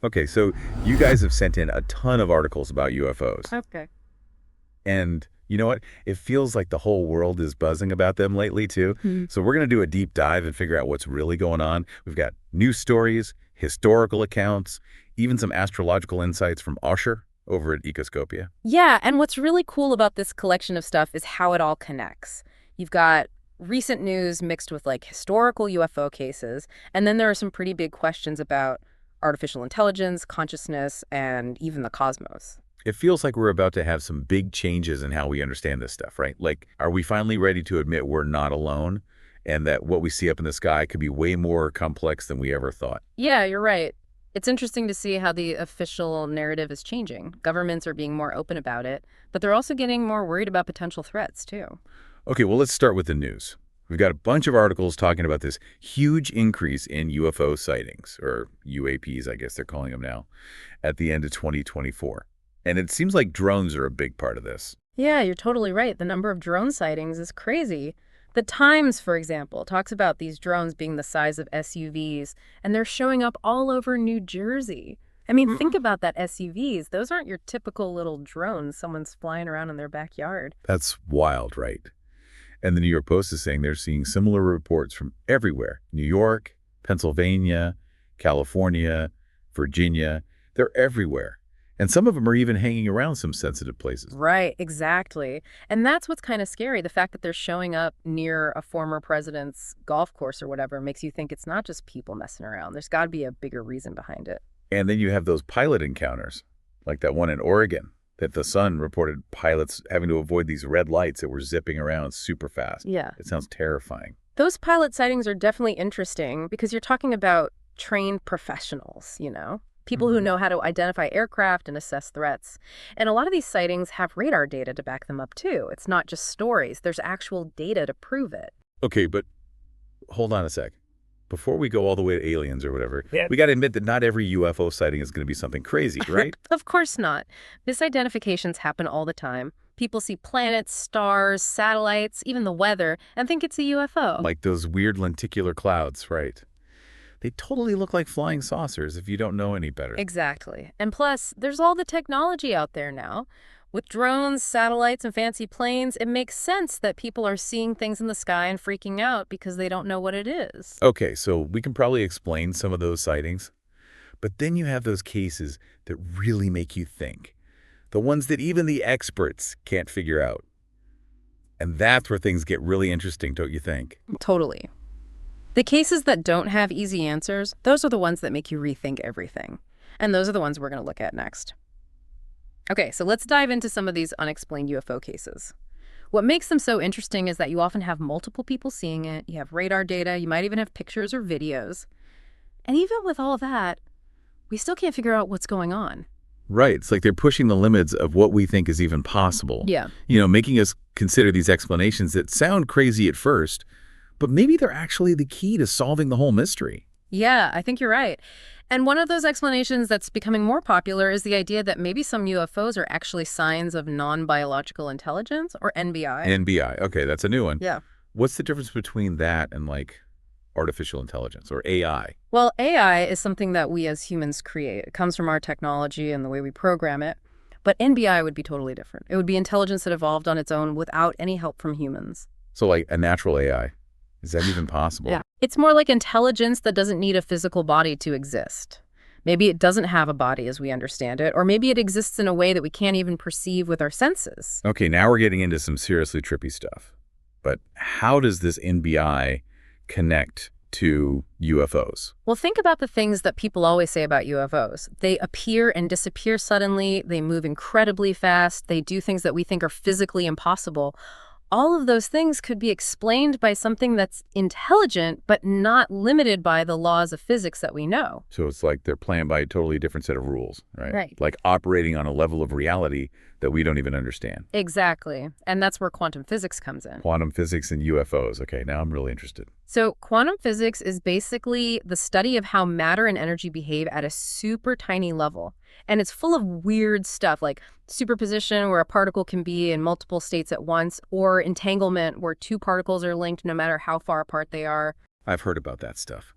Okay, so you guys have sent in a ton of articles about UFOs. Okay. And you know what? It feels like the whole world is buzzing about them lately, too. Hmm. So we're going to do a deep dive and figure out what's really going on. We've got news stories, historical accounts, even some astrological insights from Usher over at Ecoscopia. Yeah, and what's really cool about this collection of stuff is how it all connects. You've got recent news mixed with like historical UFO cases, and then there are some pretty big questions about artificial intelligence, consciousness, and even the cosmos. It feels like we're about to have some big changes in how we understand this stuff, right? Like, are we finally ready to admit we're not alone and that what we see up in the sky could be way more complex than we ever thought? Yeah, you're right. It's interesting to see how the official narrative is changing. Governments are being more open about it, but they're also getting more worried about potential threats, too. Okay, well, let's start with the news. We've got a bunch of articles talking about this huge increase in UFO sightings, or UAPs, I guess they're calling them now, at the end of 2024. And it seems like drones are a big part of this. Yeah, you're totally right. The number of drone sightings is crazy. The Times, for example, talks about these drones being the size of SUVs, and they're showing up all over New Jersey. I mean, think about that SUVs. Those aren't your typical little drones someone's flying around in their backyard. That's wild, right? And the New York Post is saying they're seeing similar reports from everywhere. New York, Pennsylvania, California, Virginia. They're everywhere. And some of them are even hanging around some sensitive places. Right, exactly. And that's what's kind of scary. The fact that they're showing up near a former president's golf course or whatever makes you think it's not just people messing around. There's got to be a bigger reason behind it. And then you have those pilot encounters, like that one in Oregon, that the Sun reported pilots having to avoid these red lights that were zipping around super fast. Yeah. It sounds terrifying. Those pilot sightings are definitely interesting because you're talking about trained professionals, people who know how to identify aircraft and assess threats. And a lot of these sightings have radar data to back them up, too. It's not just stories. There's actual data to prove it. Okay, but hold on a sec. Before we go all the way to aliens or whatever, Yeah. we got to admit that not every UFO sighting is going to be something crazy, right? Of course not. Misidentifications happen all the time. People see planets, stars, satellites, even the weather, and think it's a UFO. Like those weird lenticular clouds, right? They totally look like flying saucers if you don't know any better. Exactly. And plus, there's all the technology out there now. With drones, satellites, and fancy planes, it makes sense that people are seeing things in the sky and freaking out because they don't know what it is. Okay, so we can probably explain some of those sightings. But then you have those cases that really make you think. The ones that even the experts can't figure out. And that's where things get really interesting, don't you think? Totally. The cases that don't have easy answers, those are the ones that make you rethink everything. And those are the ones we're going to look at next. Okay, so let's dive into some of these unexplained UFO cases. What makes them so interesting is that you often have multiple people seeing it, you have radar data, you might even have pictures or videos. And even with all that, we still can't figure out what's going on. Right. It's like they're pushing the limits of what we think is even possible. Yeah. Making us consider these explanations that sound crazy at first, but maybe they're actually the key to solving the whole mystery. Yeah, I think you're right. And one of those explanations that's becoming more popular is the idea that maybe some UFOs are actually signs of non-biological intelligence, or NBI. NBI. Okay, that's a new one. Yeah. What's the difference between that and artificial intelligence or AI? Well, AI is something that we as humans create. It comes from our technology and the way we program it. But NBI would be totally different. It would be intelligence that evolved on its own without any help from humans. So like a natural AI. Is that even possible? Yeah. It's more like intelligence that doesn't need a physical body to exist. Maybe it doesn't have a body as we understand it, or maybe it exists in a way that we can't even perceive with our senses. Okay, now we're getting into some seriously trippy stuff. But how does this NBI connect to UFOs? Well, think about the things that people always say about UFOs. They appear and disappear suddenly. They move incredibly fast. They do things that we think are physically impossible. All of those things could be explained by something that's intelligent, but not limited by the laws of physics that we know. So it's like they're playing by a totally different set of rules, right? Right. Like operating on a level of reality that we don't even understand. Exactly. And that's where quantum physics comes in. Quantum physics and UFOs. Okay, now I'm really interested. So quantum physics is basically the study of how matter and energy behave at a super tiny level. And it's full of weird stuff like superposition, where a particle can be in multiple states at once, or entanglement, where two particles are linked no matter how far apart they are. I've heard about that stuff.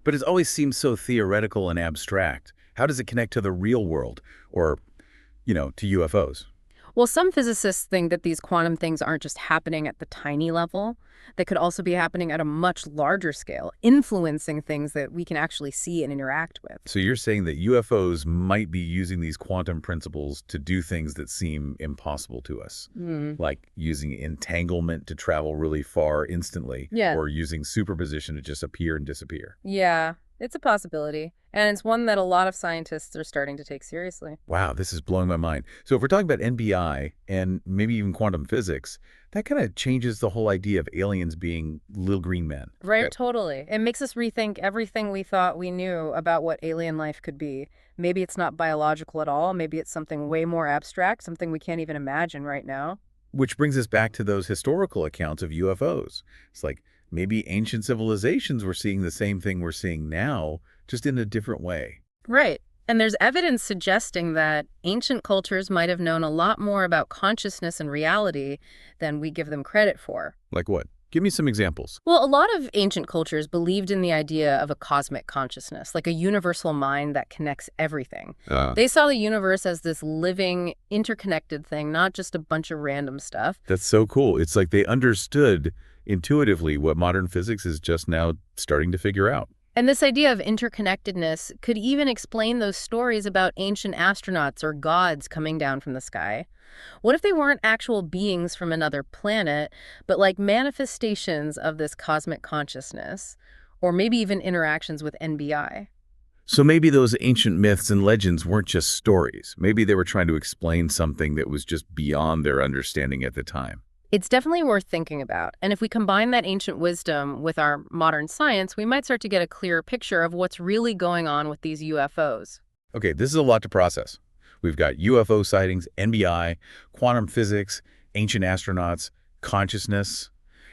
But it always seems so theoretical and abstract. How does it connect to the real world or, to UFOs? Well, some physicists think that these quantum things aren't just happening at the tiny level. They could also be happening at a much larger scale, influencing things that we can actually see and interact with. So you're saying that UFOs might be using these quantum principles to do things that seem impossible to us, like using entanglement to travel really far instantly, Yeah. or using superposition to just appear and disappear. Yeah, it's a possibility. And it's one that a lot of scientists are starting to take seriously. Wow, this is blowing my mind. So if we're talking about NBI and maybe even quantum physics, that kind of changes the whole idea of aliens being little green men. Right, totally. It makes us rethink everything we thought we knew about what alien life could be. Maybe it's not biological at all. Maybe it's something way more abstract, something we can't even imagine right now. Which brings us back to those historical accounts of UFOs. It's like maybe ancient civilizations were seeing the same thing we're seeing now, just in a different way. Right. And there's evidence suggesting that ancient cultures might have known a lot more about consciousness and reality than we give them credit for. Like what? Give me some examples. Well, a lot of ancient cultures believed in the idea of a cosmic consciousness, like a universal mind that connects everything. They saw the universe as this living, interconnected thing, not just a bunch of random stuff. That's so cool. It's like they understood intuitively what modern physics is just now starting to figure out. And this idea of interconnectedness could even explain those stories about ancient astronauts or gods coming down from the sky. What if they weren't actual beings from another planet, but like manifestations of this cosmic consciousness, or maybe even interactions with NBI? So maybe those ancient myths and legends weren't just stories. Maybe they were trying to explain something that was just beyond their understanding at the time. It's definitely worth thinking about. And if we combine that ancient wisdom with our modern science, we might start to get a clearer picture of what's really going on with these UFOs. Okay, this is a lot to process. We've got UFO sightings, NBI, quantum physics, ancient astronauts, consciousness.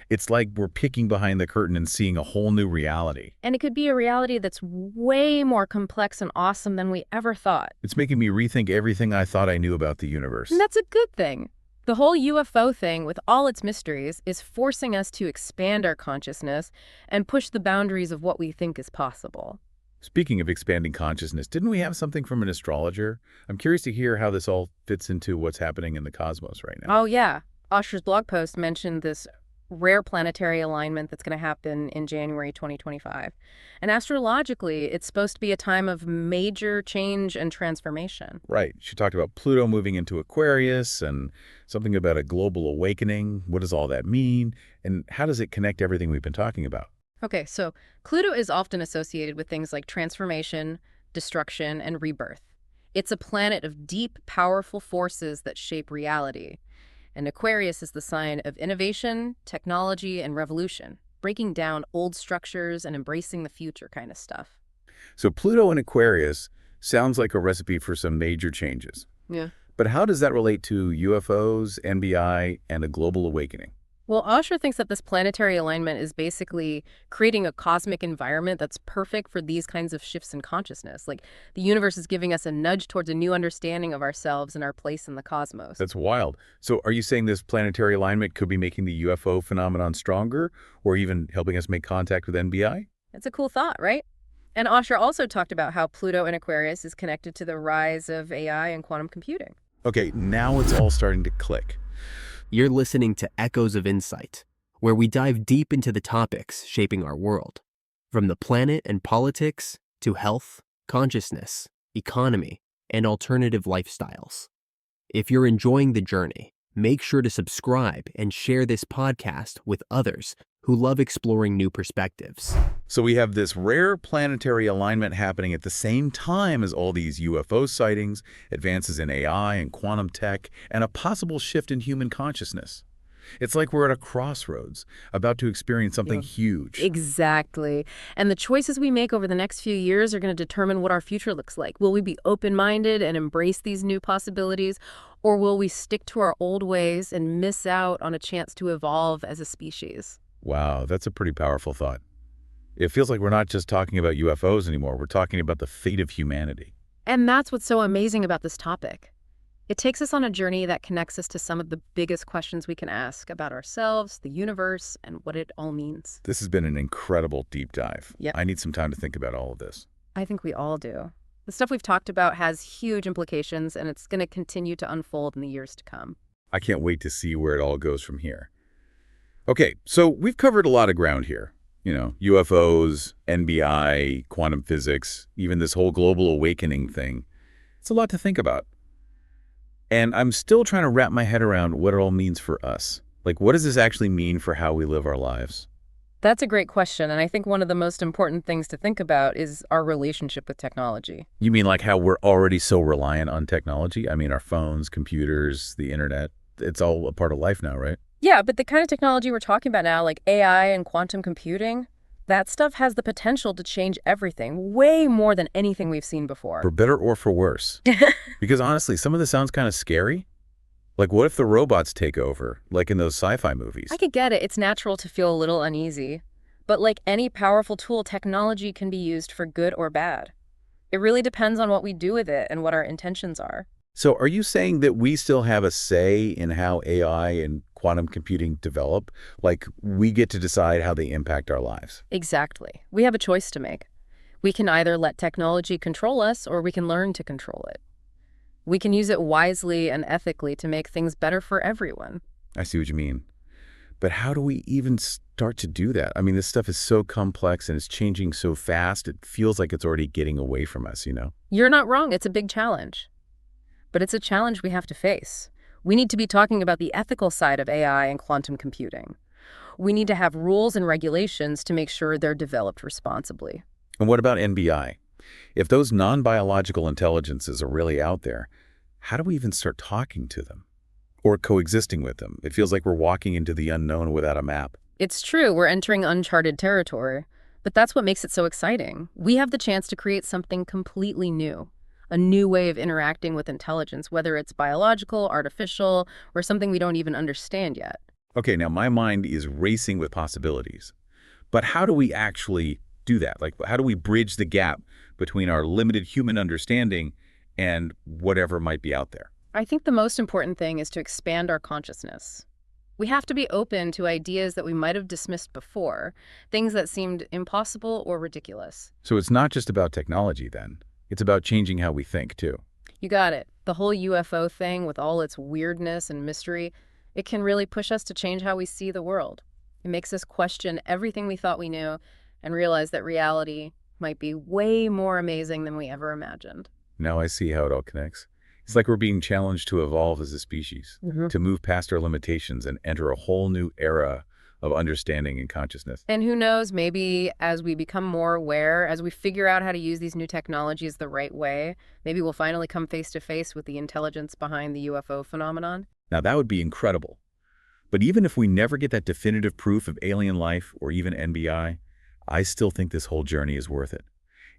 It's like we're peeking behind the curtain and seeing a whole new reality. And it could be a reality that's way more complex and awesome than we ever thought. It's making me rethink everything I thought I knew about the universe. And that's a good thing. The whole UFO thing, with all its mysteries, is forcing us to expand our consciousness and push the boundaries of what we think is possible. Speaking of expanding consciousness, didn't we have something from an astrologer? I'm curious to hear how this all fits into what's happening in the cosmos right now. Oh, yeah. Osher's blog post mentioned this rare planetary alignment that's going to happen in January 2025. And astrologically, it's supposed to be a time of major change and transformation. Right. She talked about Pluto moving into Aquarius and something about a global awakening. What does all that mean? And how does it connect everything we've been talking about? Okay, so Pluto is often associated with things like transformation, destruction, and rebirth. It's a planet of deep, powerful forces that shape reality. And Aquarius is the sign of innovation, technology, and revolution, breaking down old structures and embracing the future kind of stuff. So Pluto and Aquarius sounds like a recipe for some major changes. Yeah. But how does that relate to UFOs, NBI, and a global awakening? Well, Osher thinks that this planetary alignment is basically creating a cosmic environment that's perfect for these kinds of shifts in consciousness. Like, the universe is giving us a nudge towards a new understanding of ourselves and our place in the cosmos. That's wild. So are you saying this planetary alignment could be making the UFO phenomenon stronger or even helping us make contact with NBI? It's a cool thought, right? And Osher also talked about how Pluto in Aquarius is connected to the rise of AI and quantum computing. Okay, now it's all starting to click. You're listening to Echoes of Insight, where we dive deep into the topics shaping our world, from the planet and politics to health, consciousness, economy, and alternative lifestyles. If you're enjoying the journey, make sure to subscribe and share this podcast with others who love exploring new perspectives. So we have this rare planetary alignment happening at the same time as all these UFO sightings, advances in AI and quantum tech, and a possible shift in human consciousness. It's like we're at a crossroads, about to experience something huge. Exactly. And the choices we make over the next few years are going to determine what our future looks like. Will we be open-minded and embrace these new possibilities, or will we stick to our old ways and miss out on a chance to evolve as a species? Wow, that's a pretty powerful thought. It feels like we're not just talking about UFOs anymore. We're talking about the fate of humanity. And that's what's so amazing about this topic. It takes us on a journey that connects us to some of the biggest questions we can ask about ourselves, the universe, and what it all means. This has been an incredible deep dive. Yep. I need some time to think about all of this. I think we all do. The stuff we've talked about has huge implications, and it's going to continue to unfold in the years to come. I can't wait to see where it all goes from here. Okay, so we've covered a lot of ground here. UFOs, NBI, quantum physics, even this whole global awakening thing. It's a lot to think about. And I'm still trying to wrap my head around what it all means for us. Like, what does this actually mean for how we live our lives? That's a great question, and I think one of the most important things to think about is our relationship with technology. You mean like how we're already so reliant on technology? I mean, our phones, computers, the internet, it's all a part of life now, right? Yeah, but the kind of technology we're talking about now, like AI and quantum computing, that stuff has the potential to change everything, way more than anything we've seen before. For better or for worse? Because honestly, some of this sounds kind of scary. Like, what if the robots take over, like in those sci-fi movies? I could get it. It's natural to feel a little uneasy. But like any powerful tool, technology can be used for good or bad. It really depends on what we do with it and what our intentions are. So are you saying that we still have a say in how AI and quantum computing develop? Like, we get to decide how they impact our lives? Exactly. We have a choice to make. We can either let technology control us, or we can learn to control it. We can use it wisely and ethically to make things better for everyone. I see what you mean. But how do we even start to do that? I mean, this stuff is so complex and it's changing so fast, it feels like it's already getting away from us, You're not wrong. It's a big challenge. But it's a challenge we have to face. We need to be talking about the ethical side of AI and quantum computing. We need to have rules and regulations to make sure they're developed responsibly. And what about NBI? If those non-biological intelligences are really out there, how do we even start talking to them? Or coexisting with them? It feels like we're walking into the unknown without a map. It's true, we're entering uncharted territory, but that's what makes it so exciting. We have the chance to create something completely new, a new way of interacting with intelligence, whether it's biological, artificial, or something we don't even understand yet. Okay, now my mind is racing with possibilities. But how do we actually do that? Like, how do we bridge the gap between our limited human understanding and whatever might be out there? I think the most important thing is to expand our consciousness. We have to be open to ideas that we might have dismissed before, things that seemed impossible or ridiculous. So it's not just about technology then. It's about changing how we think, too. You got it. The whole UFO thing, with all its weirdness and mystery, it can really push us to change how we see the world. It makes us question everything we thought we knew and realize that reality might be way more amazing than we ever imagined. Now I see how it all connects. It's like we're being challenged to evolve as a species, to move past our limitations and enter a whole new era of understanding and consciousness. And who knows, maybe as we become more aware, as we figure out how to use these new technologies the right way, maybe we'll finally come face to face with the intelligence behind the UFO phenomenon. Now that would be incredible. But even if we never get that definitive proof of alien life or even NBI, I still think this whole journey is worth it.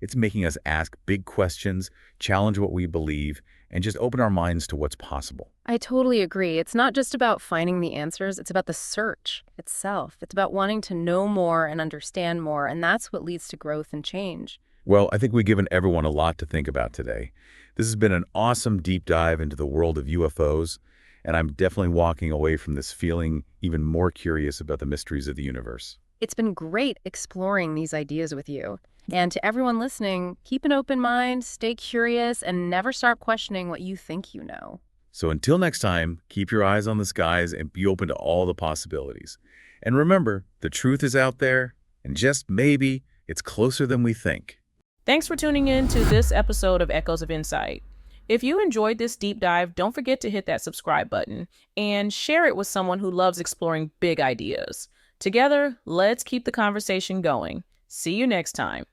It's making us ask big questions, challenge what we believe, and just open our minds to what's possible. I totally agree. It's not just about finding the answers, it's about the search itself. It's about wanting to know more and understand more, and that's what leads to growth and change. Well, I think we've given everyone a lot to think about today. This has been an awesome deep dive into the world of UFOs, and I'm definitely walking away from this feeling even more curious about the mysteries of the universe. It's been great exploring these ideas with you. And to everyone listening, keep an open mind, stay curious, and never stop questioning what you think you know. So until next time, keep your eyes on the skies and be open to all the possibilities. And remember, the truth is out there, and just maybe it's closer than we think. Thanks for tuning in to this episode of Echoes of Insight. If you enjoyed this deep dive, don't forget to hit that subscribe button and share it with someone who loves exploring big ideas. Together, let's keep the conversation going. See you next time.